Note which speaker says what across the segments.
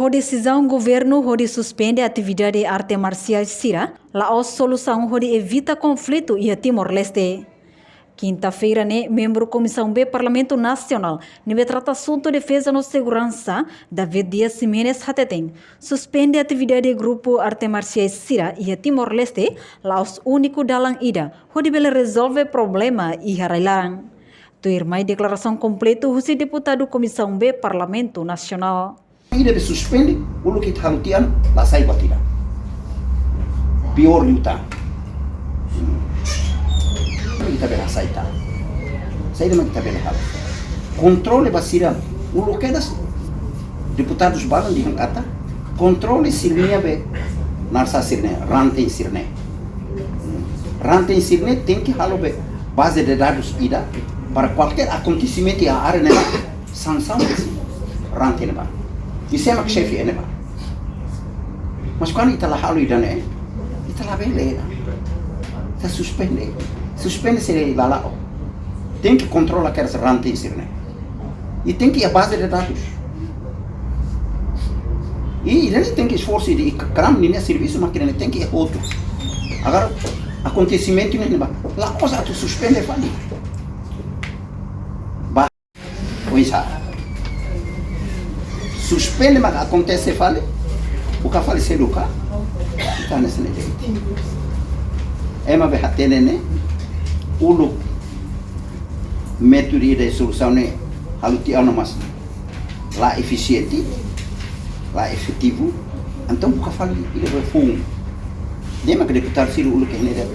Speaker 1: a decisão do governo de suspender a atividade de artes marciais Sira, a solução de evita conflito e a Timor-Leste. Quinta-feira, membro Comissão B Parlamento Nacional, trata assunto defesa e segurança, David Dias Jimenez Hateten, suspende a atividade do grupo Artes Marciais Sira e a Timor-Leste, laos único dalam ida, onde ele resolve problema e harailan. Tuirmai declaração completa o deputado Comissão B Parlamento Nacional.
Speaker 2: Ida be suspende, ulu kita halutian, la sai batida. Pior luta. Kita bela saita. Saída mas kita bela hal. Controle basira, ulu kedas deputados balan di hangata, controle sirnia be narsa sirne, ranting sirne. Ranting sirne tem que halo be base de dados ida para qualquer acontecimento yang ada nela sanção ranting ba. Isso é uma chefe né ba. Mas quando ita la halo ida né, ita la bela. Ita suspende se lalao. Tem que controlar aquelas rantes né. E tem que ir a base de dados. E ele tem que esforço de cram nem serviço, mas ele tem que ir outro. Agora acontecimento nem ba. Lá coisa tu suspende fali. Ba. Oisa. Suspende mas acontece fali. O que fale se educar. Tá nesse jeito. É uma verratene né. Ulu metode de solução né. Halutiano mas lá eficiente, lá efetivo. Então o que fale ele vai fum. Dia que deputado sih ulu que né.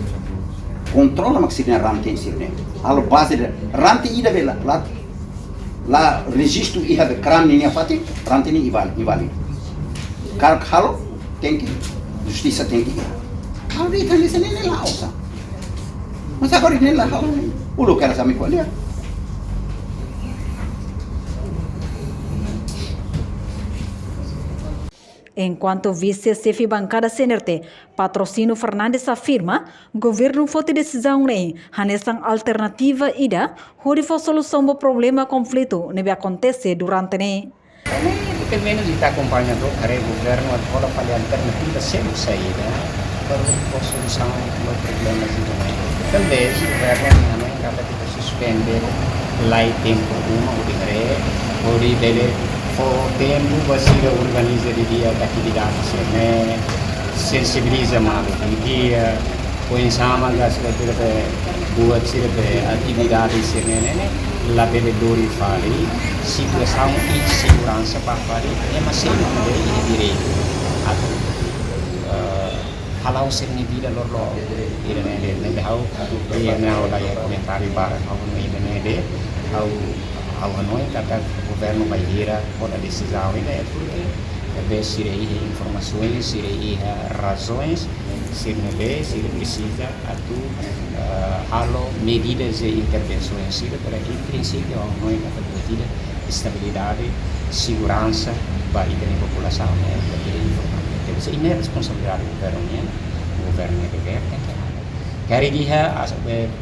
Speaker 2: Controla maksudnya ranting sih né. Halo base de ranting ida bela lá registro iha be kram ni afati ranting ni ivali. Kar halo tem que justiça tem que. Halo di kan sini ni lah osa. Mas agora ni lah halo. Ulu cara sami ko dia.
Speaker 1: Enquanto vice-chefe bancada CNRT, Patrocínio Fernandes afirma, governo foi decisão hanesang alternativa ida, onde for solução do problema conflito nebe acontece durante
Speaker 3: Pelo menos está acompanhando o governo agora para alternativa sempre saída para a solução do problema também o governo não é capaz de suspender lá e tempo uma onde dele for tempo você organiza de dia da atividade né sensibiliza mal de dia põe sama gas para buat atividade né lá dele dori fali situação e segurança para fali é masih de direito halau seni vida lor ira ne hau ia na ola ya komentari bara hau ne de hau hanoi kata governo baira pode decisão é porque deve ser informações ser razões ser precisa atu halo medidas e intervenções para em princípio hanoi kata medida estabilidade segurança para a população ini responsabilidade do governo é governo Kari dia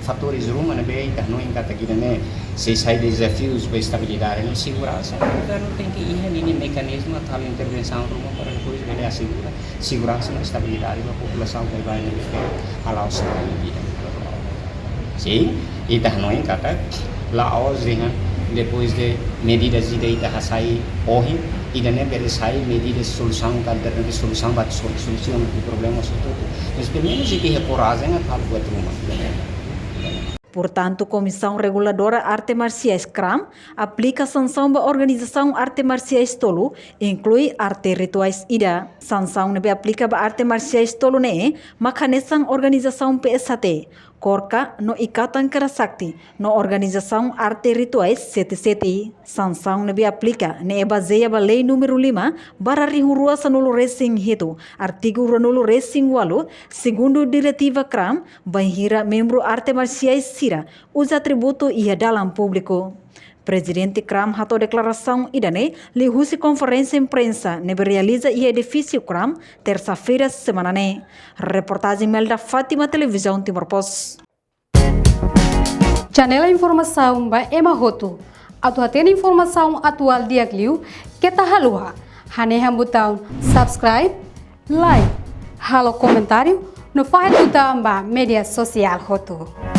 Speaker 3: fatores rumah na bem tak noin kata kita ne sesuai desafios para estabilidade e segurança o governo tem que ir nini mekanisme tal intervenção rumah para depois ele assegurar segurança e estabilidade da população que vai halau semua vida sim e tak noin kata laos depois de medidas de ita hasai ohin e daí beresai medidas solução alternativa solução bat solução do problema tudo mas pelo menos isso é coragem a tal buat rumah.
Speaker 1: Portanto, Comissão Reguladora Arte Marciais CRAM aplica sanção da Organização Arte Marciais Tolo, inclui arte rituais ida. Sanção nebe aplica ba arte marciais tolo makanesang Organização PSAT, Korka no Ikatan Kerasakti, no Organização Arte Rituais CTCT. Sanção nebe aplica ne baseia ba Lei número 5 bara rihurua sanulu racing hito, artigo ranulu racing walu, segundo diretiva CRAM, banhira membro arte marciais Sira, usa atributo ia dalam público. Presidente CRAM hato declaração idane lihusi conferência imprensa nebe realiza e edifício CRAM terça-feira semana ne. Reportagem Melda Fátima Televisão Timor Post.
Speaker 4: Janela informação ba Ema Roto. Atu atena informação atual dia Gliu que tahalua. Haneham botão subscribe, like, halo comentário no faz botão ba mídia social hotu.